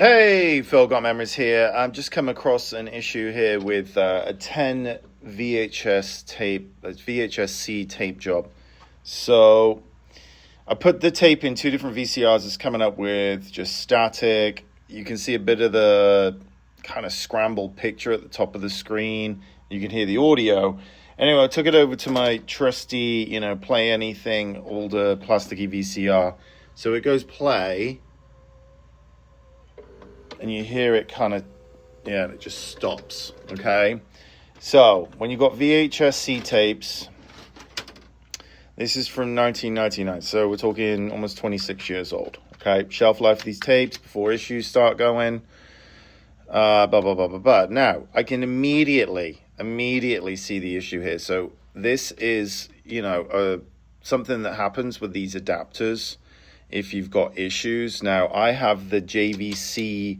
Hey, Phil Got Memories here. I've just come across an issue here with a 10 VHS-C tape job. So I put the tape in two different VCRs. It's coming up with just static. You can see a bit of the kind of scrambled picture at the top of the screen. You can hear the audio. Anyway, I took it over to my trusty, play anything, older plasticky VCR. So it goes play. And you hear it it just stops, okay? So, when you've got VHS-C tapes, this is from 1999, so we're talking almost 26 years old, okay? Shelf life of these tapes before issues start going, blah, blah, blah, blah, blah. Now, I can immediately see the issue here. So, this is, something that happens with these adapters if you've got issues. Now, I have the JVC,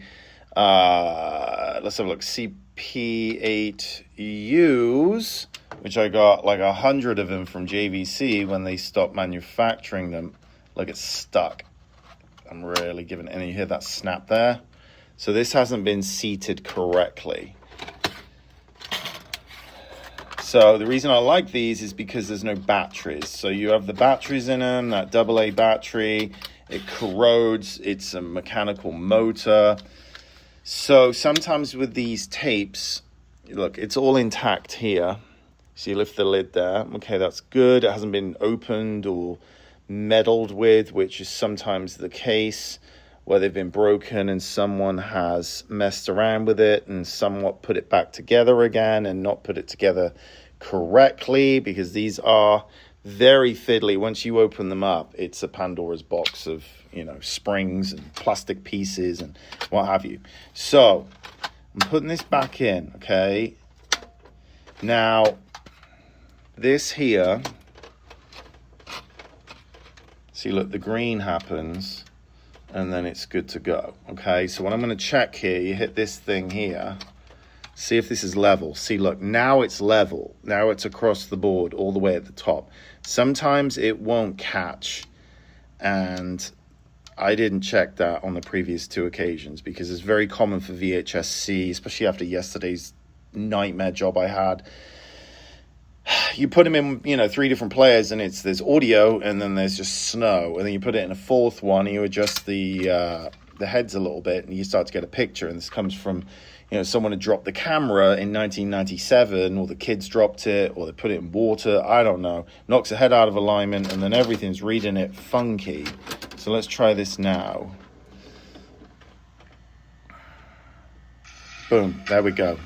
let's have a look, CP8Us, which I got like 100 of them from JVC when they stopped manufacturing them. Look, it's stuck. I'm really giving it, and you hear that snap there? So this hasn't been seated correctly. So the reason I like these is because there's no batteries. So you have the batteries in them, that AA battery, it corrodes, it's a mechanical motor. So sometimes with these tapes, look, it's all intact here. So you lift the lid there. Okay, that's good. It hasn't been opened or meddled with, which is sometimes the case where they've been broken and someone has messed around with it and somewhat put it back together again and not put it together correctly, because these are very fiddly. Once you open them up, it's a Pandora's box of springs and plastic pieces and what have you. So I'm putting this back in, okay? Now this here, see, look, the green happens and then it's good to go. Okay, so what I'm going to check here, you hit this thing here, see if this is level. See, look, now it's level. Now it's across the board all the way at the top. Sometimes it won't catch, and I didn't check that on the previous two occasions because it's very common for VHS-C, especially after yesterday's nightmare job I had. You put them in, three different players, and there's audio, and then there's just snow, and then you put it in a fourth one, and you adjust the heads a little bit, and you start to get a picture. And this comes from, someone had dropped the camera in 1997, or the kids dropped it, or they put it in water. I don't know. Knocks the head out of alignment, and then everything's reading it funky. So let's try this now. Boom, there we go.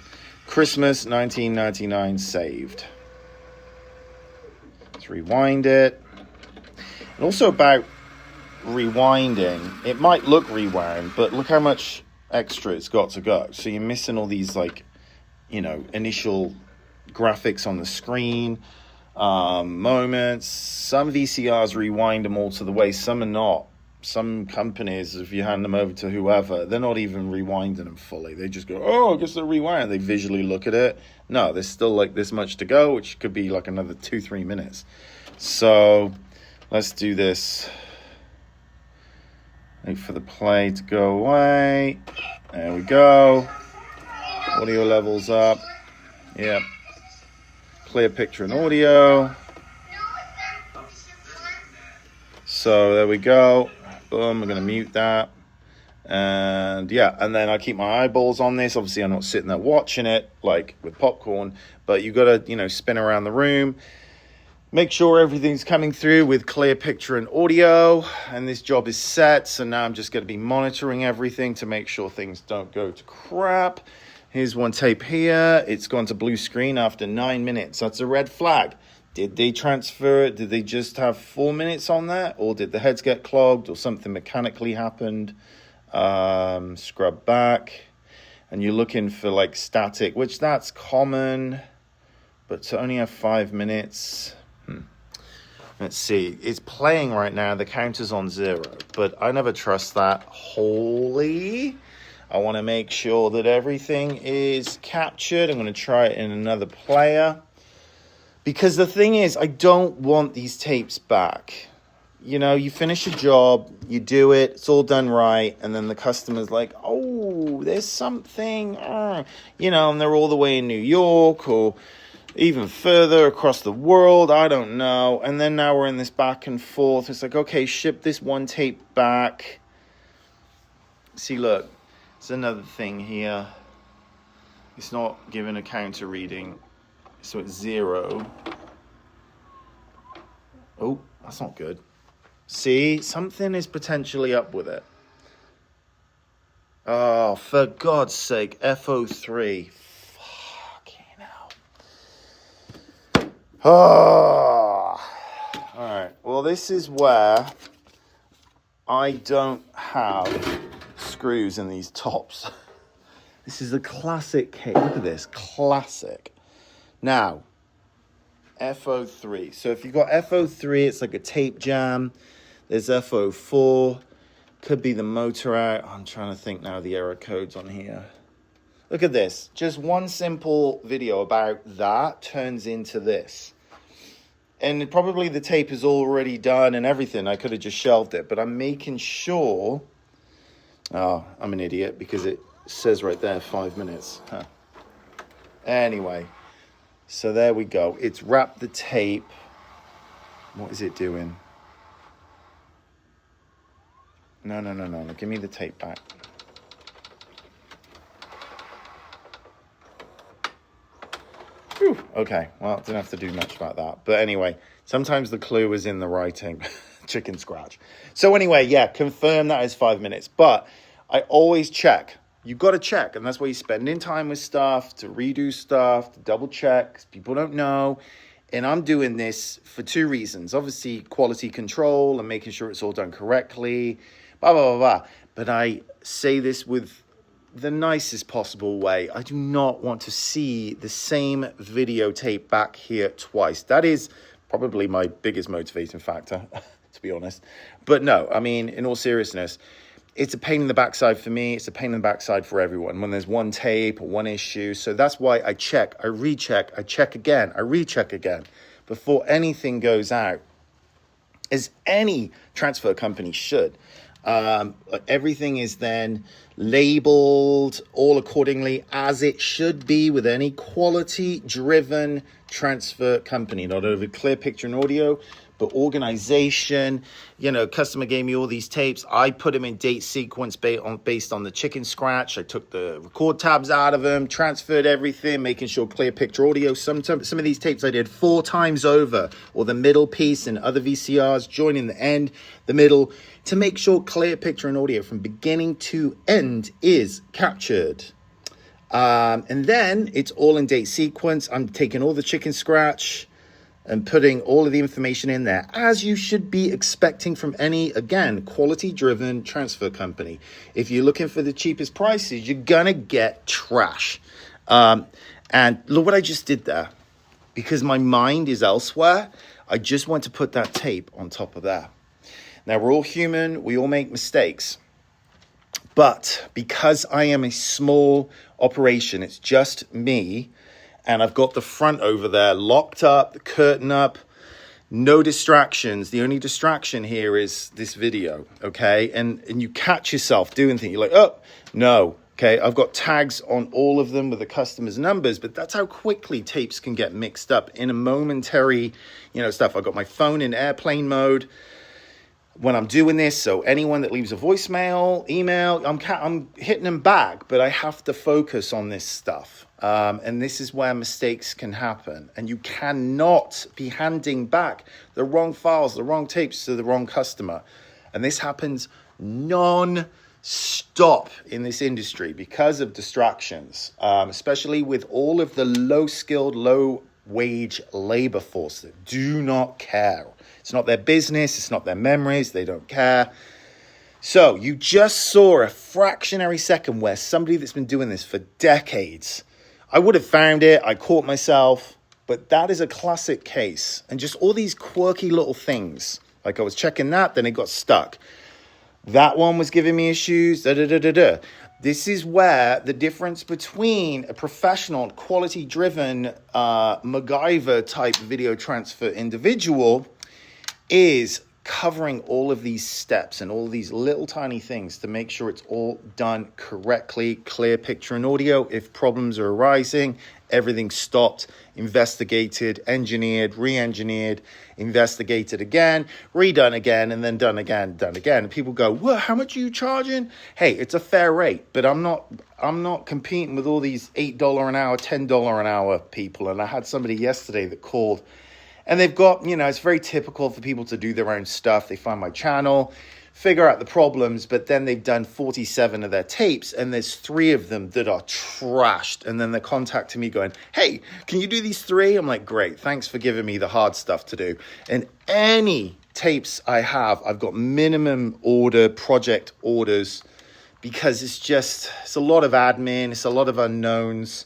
Christmas 1999 saved. Let's rewind it. And also about rewinding, it might look rewound, but look how much extra it's got to go. So you're missing all these initial graphics on the screen, moments. Some VCRs rewind them all to the way, some are not. Some companies, if you hand them over to whoever, they're not even rewinding them fully. They just go, oh, I guess they're rewind. They visually look at it. No, there's still like this much to go, which could be like another 2-3 minutes. So let's do this. Wait for the play to go away. There we go. Audio levels up. Yep. Clear picture and audio. So there we go. Boom, I'm going to mute that. And then I keep my eyeballs on this. Obviously, I'm not sitting there watching it like with popcorn, but you got to, spin around the room. Make sure everything's coming through with clear picture and audio. And this job is set. So now I'm just going to be monitoring everything to make sure things don't go to crap. Here's one tape here. It's gone to blue screen after 9 minutes. That's a red flag. Did they transfer it? Did they just have 4 minutes on that? Or did the heads get clogged or something mechanically happened? Scrub back. And you're looking for like static, which that's common. But to only have 5 minutes. Let's see. It's playing right now. The counter's on 0. But I never trust that wholly. I want to make sure that everything is captured. I'm going to try it in another player. Because the thing is, I don't want these tapes back. you know, you finish a job, you do it, it's all done right, and then the customer's like, oh, there's something, you know, and they're all the way in New York or even further across the world, I don't know. And then now we're in this back and forth. It's like, okay, ship this one tape back. See, look, it's another thing here. It's not giving a counter reading, so it's 0. Oh, that's not good. See, something is potentially up with it. Oh, for God's sake, FO3. Fucking hell. Oh. All right. Well, this is where I don't have screws in these tops. This is a classic case. Look at this. Classic. Now, FO3. So if you've got FO3, it's like a tape jam. There's FO4. Could be the motor out. I'm trying to think now the error codes on here. Look at this. Just one simple video about that turns into this. And probably the tape is already done and everything. I could have just shelved it. But I'm making sure... Oh, I'm an idiot because it says right there 5 minutes. Huh. Anyway. So there we go. It's wrapped the tape. What is it doing? No. Give me the tape back. Whew. Okay, well, didn't have to do much about that. But anyway, sometimes the clue is in the writing. Chicken scratch. So anyway, yeah, confirm that is 5 minutes. But I always check. You've got to check. And that's why you're spending time with stuff, to redo stuff, to double check. 'Cause people don't know. And I'm doing this for 2 reasons. Obviously, quality control and making sure it's all done correctly. Blah, blah, blah, blah. But I say this with the nicest possible way. I do not want to see the same videotape back here twice. That is probably my biggest motivating factor, to be honest. But no, I mean, in all seriousness, it's a pain in the backside for me. It's a pain in the backside for everyone when there's one tape or one issue. So that's why I check, I recheck, I check again, I recheck again before anything goes out, as any transfer company should. Everything is then labeled all accordingly as it should be with any quality driven transfer company, not only clear picture and audio, but organization. You know, customer gave me all these tapes. I put them in date sequence based on the chicken scratch. I took the record tabs out of them, transferred everything, making sure clear picture audio. Some of these tapes I did 4 times over, or the middle piece and other VCRs, joining the end, the middle, to make sure clear picture and audio from beginning to end is captured. And then it's all in date sequence. I'm taking all the chicken scratch and putting all of the information in there, as you should be expecting from any, again, quality-driven transfer company. If you're looking for the cheapest prices, you're going to get trash. And look what I just did there. Because my mind is elsewhere, I just want to put that tape on top of that. Now, we're all human. We all make mistakes. But because I am a small operation, it's just me, and I've got the front over there locked up, the curtain up, no distractions. The only distraction here is this video, okay? And you catch yourself doing things. You're like, oh, no, okay? I've got tags on all of them with the customer's numbers, but that's how quickly tapes can get mixed up in a momentary, stuff. I've got my phone in airplane mode when I'm doing this, so anyone that leaves a voicemail, email, I'm hitting them back, but I have to focus on this stuff. And this is where mistakes can happen. And you cannot be handing back the wrong files, the wrong tapes to the wrong customer. And this happens non-stop in this industry because of distractions, especially with all of the low-skilled, low-wage labor force that do not care. It's not their business. It's not their memories. They don't care. So you just saw a fractionary second where somebody that's been doing this for decades, I would have found it. I caught myself. But that is a classic case. And just all these quirky little things. Like I was checking that, then it got stuck. That one was giving me issues. This is where the difference between a professional, quality-driven MacGyver-type video transfer individual is covering all of these steps and all these little tiny things to make sure it's all done correctly, clear picture and audio. If problems are arising, everything's stopped, investigated, engineered, re-engineered, investigated again, redone again, and then done again, done again. And people go, well, how much are you charging? Hey, it's a fair rate, but I'm not competing with all these $8 an hour, $10 an hour people. And I had somebody yesterday that called, and they've got, it's very typical for people to do their own stuff. They find my channel, figure out the problems, but then they've done 47 of their tapes, and there's 3 of them that are trashed. And then they're contacting me going, hey, can you do these 3? I'm like, great, thanks for giving me the hard stuff to do. And any tapes I have, I've got minimum order, project orders, because it's a lot of admin, it's a lot of unknowns,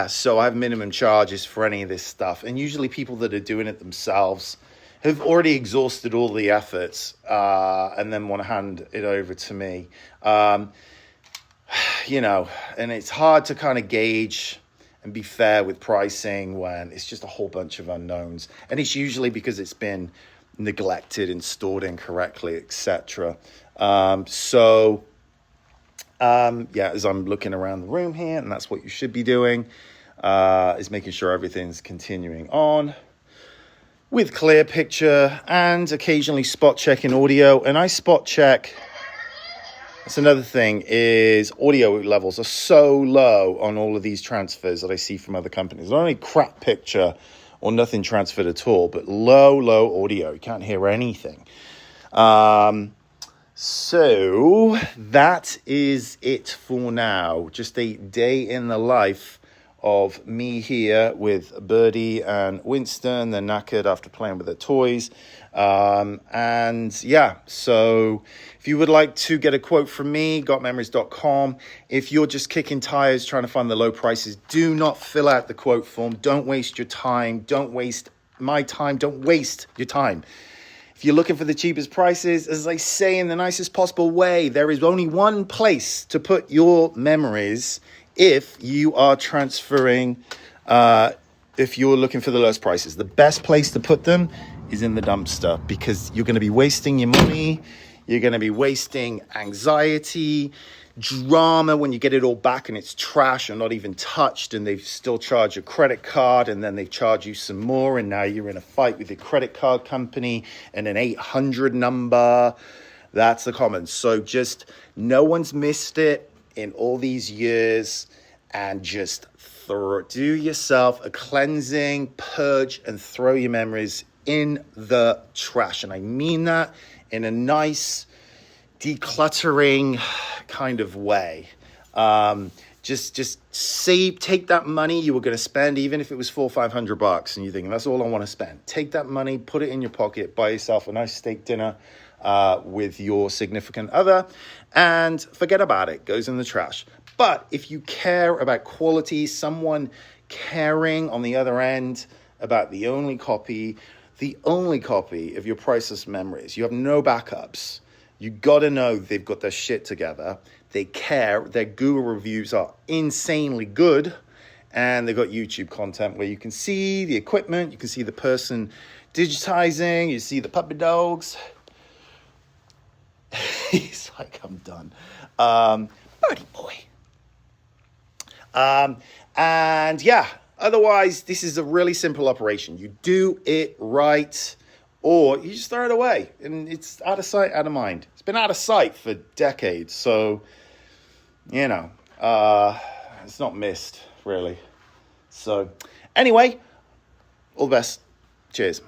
so I have minimum charges for any of this stuff. And usually people that are doing it themselves have already exhausted all the efforts and then want to hand it over to me. And it's hard to kind of gauge and be fair with pricing when it's just a whole bunch of unknowns. And it's usually because it's been neglected and stored incorrectly, etc. As I'm looking around the room here, and that's what you should be doing, is making sure everything's continuing on with clear picture and occasionally spot checking audio. And I spot check. That's another thing, is audio levels are so low on all of these transfers that I see from other companies. Not only crap picture or nothing transferred at all, but low audio. You can't hear anything. So that is it for now. Just a day in the life of me here with Birdie and Winston. They're knackered after playing with their toys. So if you would like to get a quote from me, gotmemories.com. If you're just kicking tires trying to find the low prices, do not fill out the quote form. Don't waste your time. Don't waste my time. Don't waste your time. If you're looking for the cheapest prices, as I say in the nicest possible way, there is only one place to put your memories if you are transferring, if you're looking for the lowest prices. The best place to put them is in the dumpster, because you're going to be wasting your money. You're going to be wasting anxiety, drama when you get it all back and it's trash and not even touched, and they've still charged your credit card, and then they charge you some more, and now you're in a fight with your credit card company and an 800 number. That's the comments. So just, no one's missed it in all these years, and just do yourself a cleansing, purge, and throw your memories in the trash. And I mean that in a nice, decluttering kind of way. Just save, take that money you were going to spend, even if it was $400 or $500, and you're thinking, that's all I want to spend. Take that money, put it in your pocket, buy yourself a nice steak dinner with your significant other, and forget about it. Goes in the trash. But if you care about quality, someone caring on the other end about the only copy of your priceless memories, you have no backups. You got to know they've got their shit together. They care. Their Google reviews are insanely good. And they've got YouTube content where you can see the equipment. You can see the person digitizing. You see the puppy dogs. He's like, I'm done. Birdie boy. Otherwise, this is a really simple operation. You do it right, or you just throw it away, and it's out of sight, out of mind. It's been out of sight for decades, so, it's not missed, really. So, anyway, all the best. Cheers.